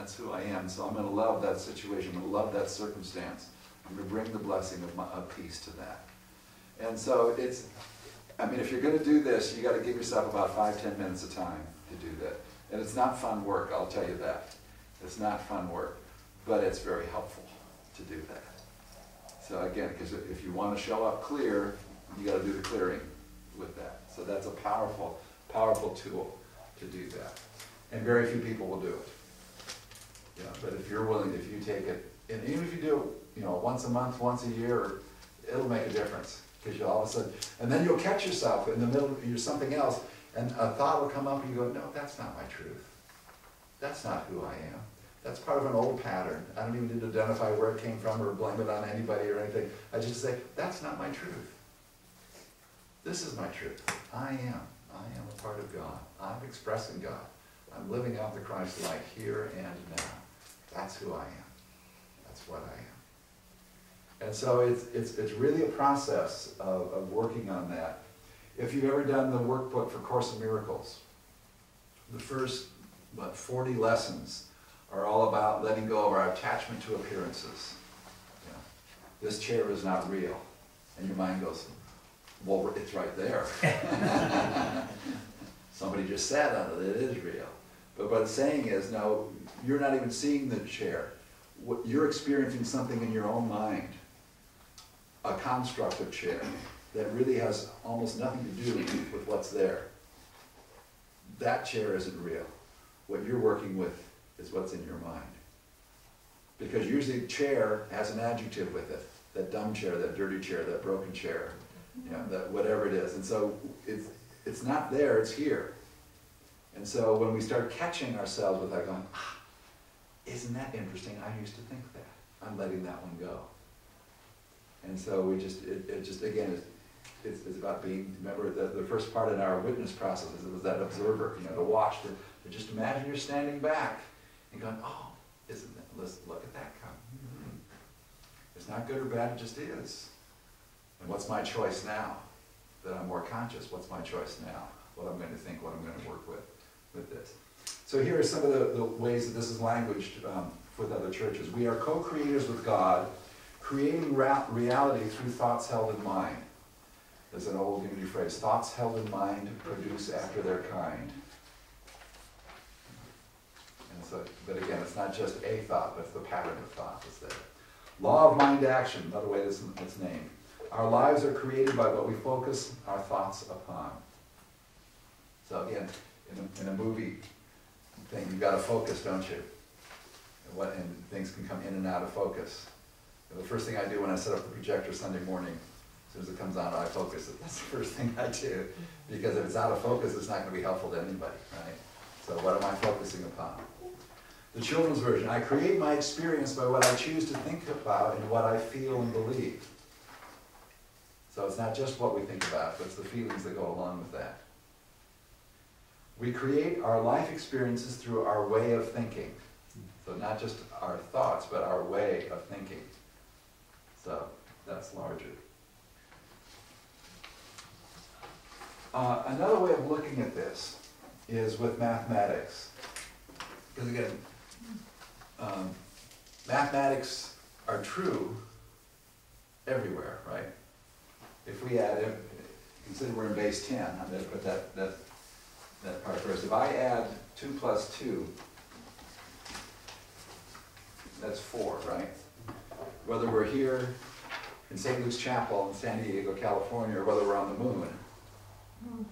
That's who I am. So I'm going to love that situation. I'm going to love that circumstance. I'm going to bring the blessing of peace to that. And so it's, I mean, if you're going to do this, you got to give yourself about 5-10 minutes of time to do that. And it's not fun work, I'll tell you that. It's not fun work, but it's very helpful to do that. So again, because if you want to show up clear, you got to do the clearing with that. So that's a powerful, powerful tool to do that. And very few people will do it. Yeah, but if you're willing, if you take it, and even if you do it, you know, once a month, once a year, it'll make a difference. Because you all of a sudden, and then you'll catch yourself in the middle, you're something else, and a thought will come up and you go, no, that's not my truth. That's not who I am. That's part of an old pattern. I don't even need to identify where it came from or blame it on anybody or anything. I just say, that's not my truth. This is my truth. I am a part of God. I'm expressing God. I'm living out the Christ life here and now. That's who I am. That's what I am. And so it's really a process of working on that. If you've ever done the workbook for Course in Miracles, the first 40 lessons are all about letting go of our attachment to appearances. Yeah. This chair is not real. And your mind goes, well, it's right there. Somebody just sat on it. It is real. But what it's saying is, no, you're not even seeing the chair. You're experiencing something in your own mind, a construct of chair that really has almost nothing to do with what's there. That chair isn't real. What you're working with is what's in your mind. Because usually chair has an adjective with it. That dumb chair, that dirty chair, that broken chair, you know, that whatever it is. And so it's not there, it's here. And so when we start catching ourselves with that, going, isn't that interesting? I used to think that. I'm letting that one go. And so we just, it just again, it's about being, remember the first part in our witness process is it was that observer, you know, to watch, to just imagine you're standing back and going, oh, isn't that, let's look at that come. Mm-hmm. It's not good or bad, it just is. And what's my choice now? That I'm more conscious, what's my choice now? What I'm going to think, what I'm going to work with this. So here are some of the ways that this is languaged with other churches. We are co-creators with God, creating reality through thoughts held in mind. There's an old Unity phrase, thoughts held in mind produce after their kind. And so, but again, it's not just a thought, but it's the pattern of thought that's there. Law of mind action, another way it's named. Our lives are created by what we focus our thoughts upon. So again, in a movie thing, you've got to focus, don't you? And things can come in and out of focus. And the first thing I do when I set up the projector Sunday morning, as soon as it comes on, I focus it. That's the first thing I do. Because if it's out of focus, it's not going to be helpful to anybody, right? So what am I focusing upon? The children's version, I create my experience by what I choose to think about and what I feel and believe. So it's not just what we think about, but it's the feelings that go along with that. We create our life experiences through our way of thinking. So not just our thoughts, but our way of thinking. So that's larger. Another way of looking at this is with mathematics. Because again, mathematics are true everywhere, right? If we add, consider we're in base 10, I'm going to put that part first. If I add 2 plus 2, that's 4, right? Whether we're here in St. Luke's Chapel in San Diego, California, or whether we're on the moon,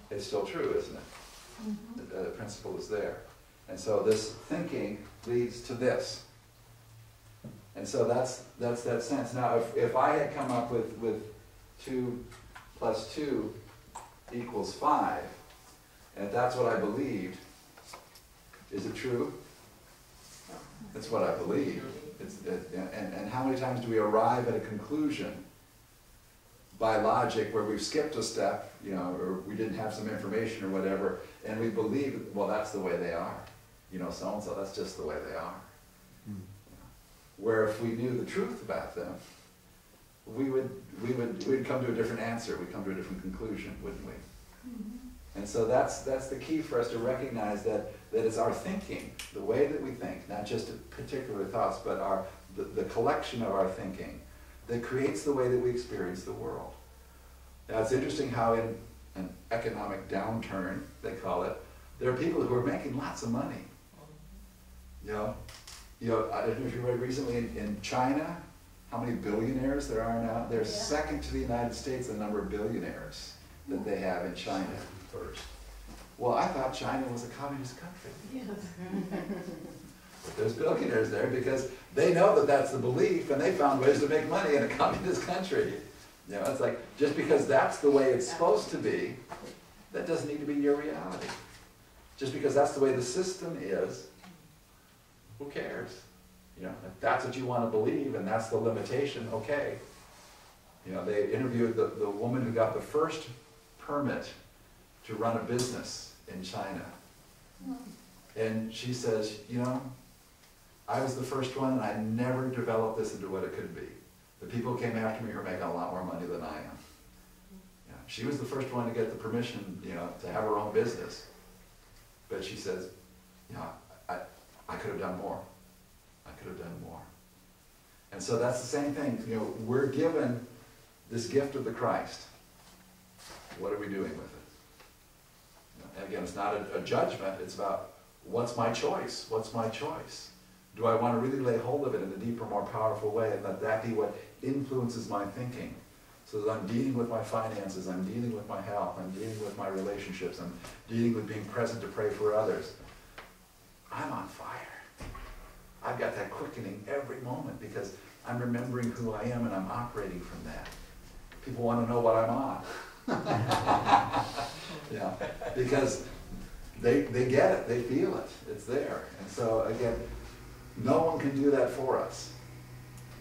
it's still true, isn't it? Mm-hmm. The principle is there. And so this thinking leads to this. And so that's that sense. Now, if I had come up with 2 plus 2 equals 5, and if that's what I believed, is it true? That's what I believe. And how many times do we arrive at a conclusion by logic where we've skipped a step, you know, or we didn't have some information or whatever, and we believe, well, that's the way they are. You know, so-and-so, that's just the way they are. Mm. Where if we knew the truth about them, we'd come to a different answer. We'd come to a different conclusion, wouldn't we? Mm-hmm. And so that's the key for us to recognize that it's our thinking, the way that we think, not just particular thoughts, but the collection of our thinking that creates the way that we experience the world. Now it's interesting how in an economic downturn, they call it, there are people who are making lots of money. I don't know if you read recently in China, how many billionaires there are now. They're second to the United States, the number of billionaires that they have in China first. Well, I thought China was a communist country. Yes. But there's billionaires there because they know that that's the belief, and they found ways to make money in a communist country. It's like, just because that's the way it's supposed to be, that doesn't need to be your reality. Just because that's the way the system is, who cares? If that's what you want to believe and that's the limitation, okay. They interviewed the woman who got the first permit to run a business in China. And she says, I was the first one and I never developed this into what it could be. The people who came after me are making a lot more money than I am. She was the first one to get the permission, to have her own business. But she says, I could have done more. I could have done more. And so that's the same thing. We're given this gift of the Christ. What are we doing with it? And again, it's not a judgment. It's about, what's my choice? What's my choice? Do I want to really lay hold of it in a deeper, more powerful way, and let that be what influences my thinking? So that I'm dealing with my finances, I'm dealing with my health, I'm dealing with my relationships, I'm dealing with being present to pray for others. I'm on fire. I've got that quickening every moment because I'm remembering who I am and I'm operating from that. People want to know what I'm on. Because they get it, they feel it, it's there. And so again, no one can do that for us.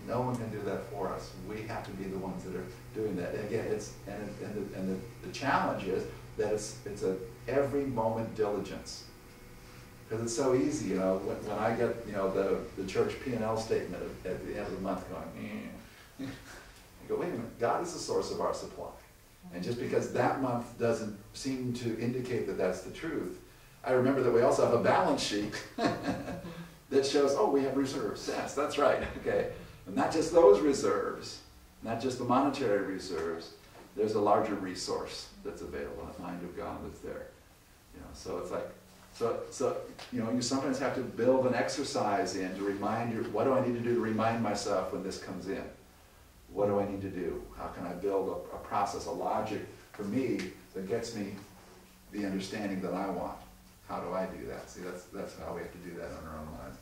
No one can do that for us. We have to be the ones that are doing that. And again, the challenge is that it's a every moment diligence. Because it's so easy, when I get, the church P&L statement at the end of the month going, you go, wait a minute, God is the source of our supply. And just because that month doesn't seem to indicate that that's the truth, I remember that we also have a balance sheet that shows, we have reserves. Yes, that's right, okay. And not just those reserves, not just the monetary reserves, there's a larger resource that's available, a mind of God that's there. So it's like, so you sometimes have to build an exercise in to remind you, what do I need to do to remind myself when this comes in? What do I need to do? How can I build a process, a logic for me that gets me the understanding that I want? How do I do that? See, that's how we have to do that in our own lives.